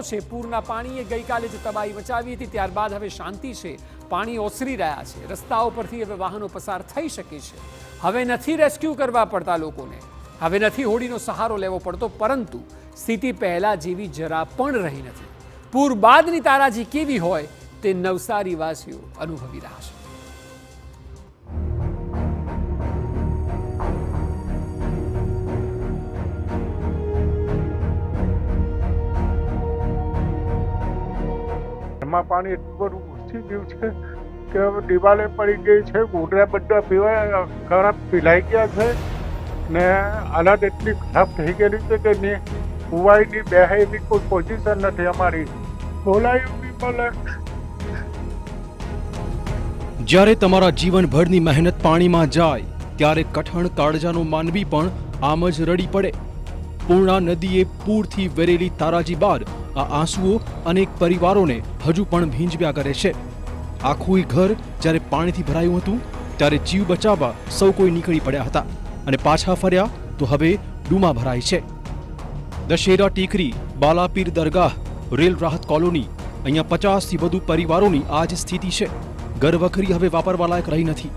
છે। પૂરના પાણીએ ગઈકાલે જ તબાહી મચાવી હતી, ત્યારબાદ હવે શાંતિ છે। પાણી ઓસરી રહ્યા છે, રસ્તાઓ પરથી હવે વાહનો પસાર થઈ શકે છે। હવે નથી રેસ્ક્યુ કરવા પડતા લોકોને, હવે નથી હોડીનો સહારો લેવો પડતો, પરંતુ સ્થિતિ પહેલા જેવી જરા પણ રહી નથી। પૂર બાદની તારાજી કેવી હોય તે નવસારી વાસીઓ અનુભવી રહ્યા છે। ઘરમાં પાણી એટલું બધું ઘૂસી ગયું છે કે હવે દિવાલે પડી ગઈ છે, ગોદડા બધા પીવાય ખરાબ પીલાઈ ગયા છે ને હાલત એટલી ખરાબ થઈ ગયેલી છે કે ઉવાઈ ની બેહે એવી કોઈ પોઝિશન નથી અમારી, બોલાયું બી બોલે। જ્યારે તમારા જીવનભરની મહેનત પાણીમાં જાય ત્યારે કઠણ કાળજાનો માનવી પણ આમ જ રડી પડે। પૂર્ણા નદીએ પૂરથી વેરેલી તારાજી બાદ આ આંસુઓ અનેક પરિવારોને હજુ પણ ભીંજવ્યા કરે છે। આખું ઘર જ્યારે પાણીથી ભરાયું હતું ત્યારે જીવ બચાવવા સૌ કોઈ નીકળી પડ્યા હતા અને પાછા ફર્યા તો હવે ડૂમા ભરાય છે। દશેરા ટીકરી, બાલાપીર દરગાહ, રેલ રાહત કોલોની, અહીંયા 50થી વધુ પરિવારોની આ જ સ્થિતિ છે। ઘરવખરી હવે વાપરવા લાયક રહી નથી।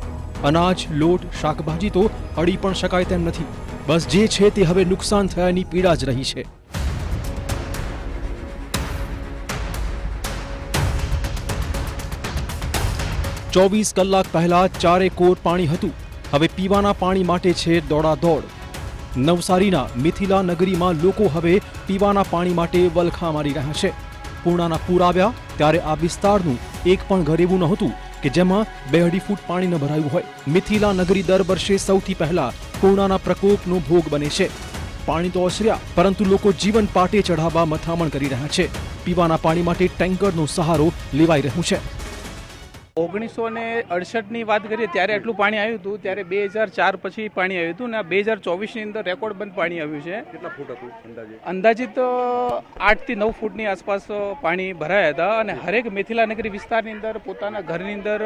અનાજ, લોટ, શાકભાજી તો અડી પણ શકાય તેમ નથી। બસ જે છે તે હવે નુકસાન થયાની પીડા જ રહી છે। ચોવીસ કલાક પહેલા ચારે કોર પાણી હતું, હવે પીવાના પાણી માટે છે દોડાદોડ। નવસારીના મિથિલા નગરીમાં લોકો હવે પીવાના પાણી માટે વલખા મારી રહ્યા છે। પૂર્ણાના પૂર આવ્યા ત્યારે આ વિસ્તારનું એક પણ ઘર એવું નહોતું કે જેમાં 2 અઢી ફૂટ પાણી ન ભરાયું હોય। મિથિલા નગરી દર વર્ષે સૌથી પહેલા પૂર્ણાના પ્રકોપનો ભોગ બને છે। પાણી તો ઓસર્યા, પરંતુ લોકો જીવન પાટે ચઢાવવા મથામણ કરી રહ્યા છે। પીવાના પાણી માટે ટેન્કરનો સહારો લેવાઈ રહ્યું છે। 1968ની વાત કરીએ ત્યારે એટલું પાણી આવ્યું હતું, ત્યારે 2004 પછી પાણી આવ્યું હતું ને 2024ની અંદર રેકોર્ડ બંધ પાણી આવ્યું છે। કેટલા ફૂટ હતું અંદાજે? અંદાજિત 8 થી 9 ફૂટની આસપાસ પાણી ભરાયા હતા અને હરેક મિથિલા નગરી વિસ્તારની અંદર પોતાના ઘરની અંદર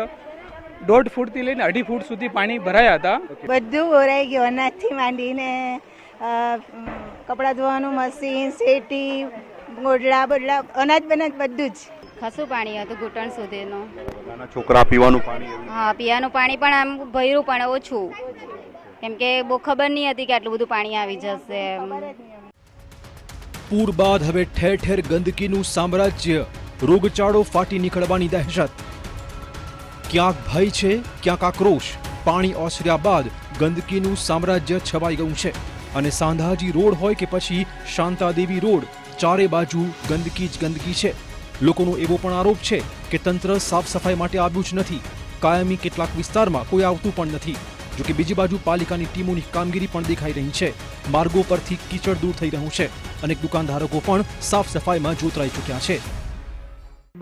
1.5 ફૂટથી લઈને 2.5 ફૂટ સુધી પાણી ભરાયા હતા। બધું ભરાઈ ગયું, અનાજથી માંડીને કપડાં ધોવાનું મશીન, સેટી, ગોદડા બદલા, અનાજ બનાજ બધું જ ખાસું પાણી હતું, ઘૂંટણ સુધીનું। નાના છોકરા પીવાનું પાણી? હા, પીવાનું પાણી પણ આમ ભર્યું પણ ઓછું, કેમ કે બહુ ખબર નહીં હતી કે આટલું બધું પાણી આવી જશે। પૂર બાદ હવે ઠેર ઠેર ગંદકીનું સામ્રાજ્ય, રોગચાળો ફાટી નીકળવાની દહેશત। ક્યાંક ભય છે, ક્યાંક આક્રોશ। પાણી ઓસર્યા બાદ ગંદકીનું સામ્રાજ્ય છવાઈ ગયું છે અને સાંધાજી રોડ હોય કે પછી શાંતાદેવી રોડ, ચારે બાજુ ગંદકી જ ગંદકી છે। લોકોનો એવો પણ આરોપ છે કે તંત્ર સાફ સફાઈ માટે આવ્યું જ નથી। કાયમી કેટલાક વિસ્તારમાં કોઈ આવતું પણ નથી। જોકે બીજી બાજુ પાલિકાની ટીમોની કામગીરી પણ દેખાઈ રહી છે। માર્ગો પરથી કીચડ દૂર થઈ રહ્યું છે। અનેક દુકાનધારકો પણ સાફ સફાઈમાં જોતરાઈ ચૂક્યા છે।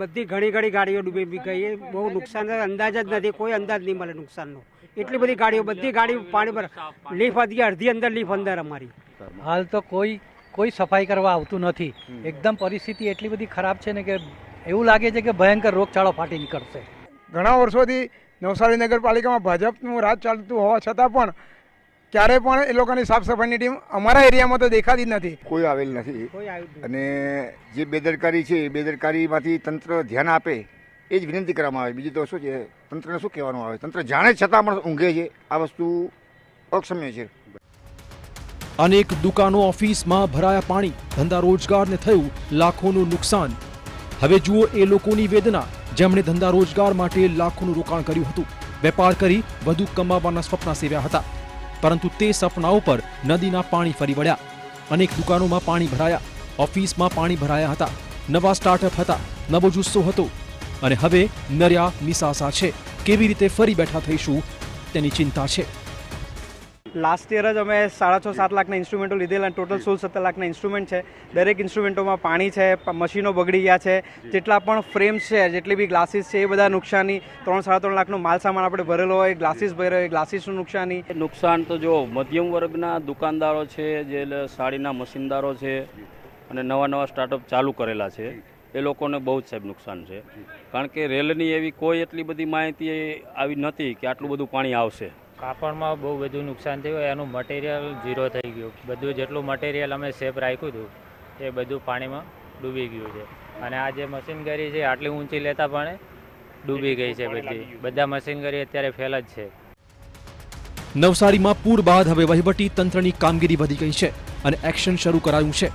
બધી ઘણી ગાડીઓ ડૂબી ગઈ, બહુ નુકસાન, અંદાજ જ નથી, કોઈ અંદાજ નહીં મળે નુકસાનનો। એટલી બધી ગાડીઓ, બધી ગાડીઓ પાણી પર, લીફ અડધી અંદર, લીફ અંદર અમારી। હાલ તો કોઈ સફાઈ કરવા આવતું નથી। એકદમ પરિસ્થિતિ એટલી બધી ખરાબ છે ને કે એવું લાગે છે કે ભયંકર રોગચાળો ફાટી નીકળશે। ઘણા વર્ષોથી નવસારી નગરપાલિકામાં ભાજપનું રાજ ચાલતું હોવા છતાં પણ ક્યારે પણ એ લોકોની સાફ સફાઈની ટીમ અમારા એરિયામાં તો દેખાતી જ નથી, કોઈ આવેલ નથી। અને જે બેદરકારી છે એ બેદરકારીમાંથી તંત્ર ધ્યાન આપે એ જ વિનંતી કરવામાં આવે। બીજું તો શું છે, તંત્રને શું કહેવાનું આવે? તંત્ર જાણે છતાં પણ ઊંઘે છે। આ વસ્તુ અક્ષમ્ય છે। અનેક દુકાનો, ઓફિસમાં ભરાયા પાણી, ધંધા રોજગારને થયું લાખોનું નુકસાન। હવે જુઓ એ લોકોની વેદના જેમણે ધંધા રોજગાર માટે લાખોનું રોકાણ કર્યું હતું, વેપાર કરી વધુ કમાવાના સ્વપ્ન સેવ્યા હતા, પરંતુ તે સપનાઓ પર નદીના પાણી ફરી વળ્યા। અનેક દુકાનોમાં પાણી ભરાયા, ઓફિસમાં પાણી ભરાયા હતા, નવા સ્ટાર્ટઅપ હતા, નવો જુસ્સો હતો અને હવે નર્યા નિસાસા છે। કેવી રીતે ફરી બેઠા થઈશું તેની ચિંતા છે। લાસ્ટ યર જ અમે 6.5-7 લાખના ઇન્સ્ટ્રુમેન્ટો લીધેલા, ટોટલ 16-17 લાખના ઇન્સ્ટ્રુમેન્ટ છે। દરેક ઇન્સ્ટ્રુમેન્ટોમાં પાણી છે, મશીનો બગડી ગયા છે, જેટલા પણ ફ્રેમ્સ છે, જેટલી બી ગ્લાસીસ છે એ બધા નુકસાની। 3-3.5 લાખનો માલ સામાન આપણે ભરેલો હોય, ગ્લાસીસ ભરેલો હોય, ગ્લાસીસનું નુકસાની। નુકસાન તો જો મધ્યમ વર્ગના દુકાનદારો છે, જે સાડીના મશીનદારો છે અને નવા સ્ટાર્ટઅપ ચાલુ કરેલા છે, એ લોકોને બહુ જ સાહેબ નુકસાન છે। કારણ કે રેલની એવી કોઈ એટલી બધી માહિતી આવી નથી કે આટલું બધું પાણી આવશે। કાપડમાં બહુ બધું નુકસાન થયું, એનું મટીરિયલ ઝીરો થઈ ગયું। બધું જેટલું મટીરિયલ અમે સેફ રાખ્યું હતું એ બધું પાણીમાં ડૂબી ગયું છે અને આ જે મશીનરી છે આટલી ઊંચી લેતા પણ ડૂબી ગઈ છે બધી. બધા મશીનરી અત્યારે ફેલ જ છે. નવસારીમાં પૂર બાદ હવે વહીવટી તંત્રની કામગીરી વધી ગઈ છે અને એક્શન શરૂ કરાયું છે.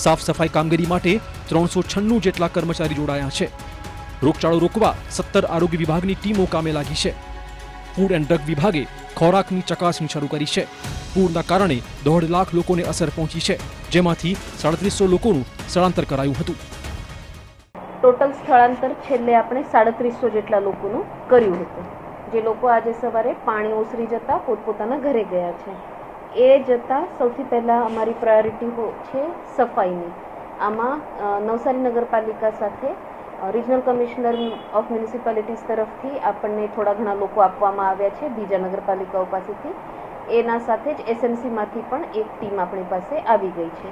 સાફ સફાઈ કામગીરી માટે 396 જેટલા કર્મચારી જોડાયા છે. રોગચાળો રોકવા 17 આરોગ્ય વિભાગની ટીમો કામે લાગી છે. ફૂડ એન્ડ ડ્રગ વિભાગે ખોરાકની ચકાસણી શરૂ કરી છે. પૂરના કારણે 1.5 લાખ લોકોને અસર પહોંચી છે, જેમાંથી 3700 લોકોનું સ્થળાંતર કરાયું હતું. ટોટલ સ્થળાંતર છેલ્લે આપણે 3700 જેટલા લોકોનું કર્યું હતું, જે લોકો આજે સવારે પાણી ઓસરી જતા પોતપોતાના ઘરે ગયા છે. એ જતાં સૌથી પહેલાં અમારી પ્રાયોરિટી છે સફાઈની. આમાં નવસારી નગરપાલિકા સાથે રિજનલ કમિશનર ઓફ મ્યુનિસિપાલિટીઝ તરફથી આપણને થોડા ઘણા લોકો આપવામાં આવ્યા છે બીજા નગરપાલિકાઓ પાસેથી. એના સાથે જ એસએમસીમાંથી પણ એક ટીમ આપણી પાસે આવી ગઈ છે.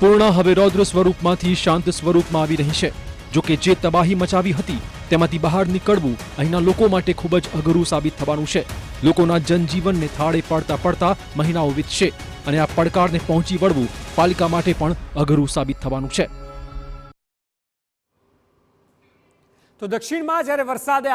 પૂર્ણા હવે રૌદ્ર સ્વરૂપમાંથી શાંત સ્વરૂપમાં આવી રહી છે. જોકે જે તબાહી મચાવી હતી તેમાંથી બહાર નીકળવું અહીંના લોકો માટે ખૂબ જ અઘરું સાબિત થવાનું છે. લોકોના જનજીવનને થાળે પડતા પડતા મહિનાઓ વીતશે અને આ પડકારને પહોંચી વળવું પાલિકા માટે પણ અઘરું સાબિત થવાનું છે. તો દક્ષિણમાં જ્યારે વરસાદે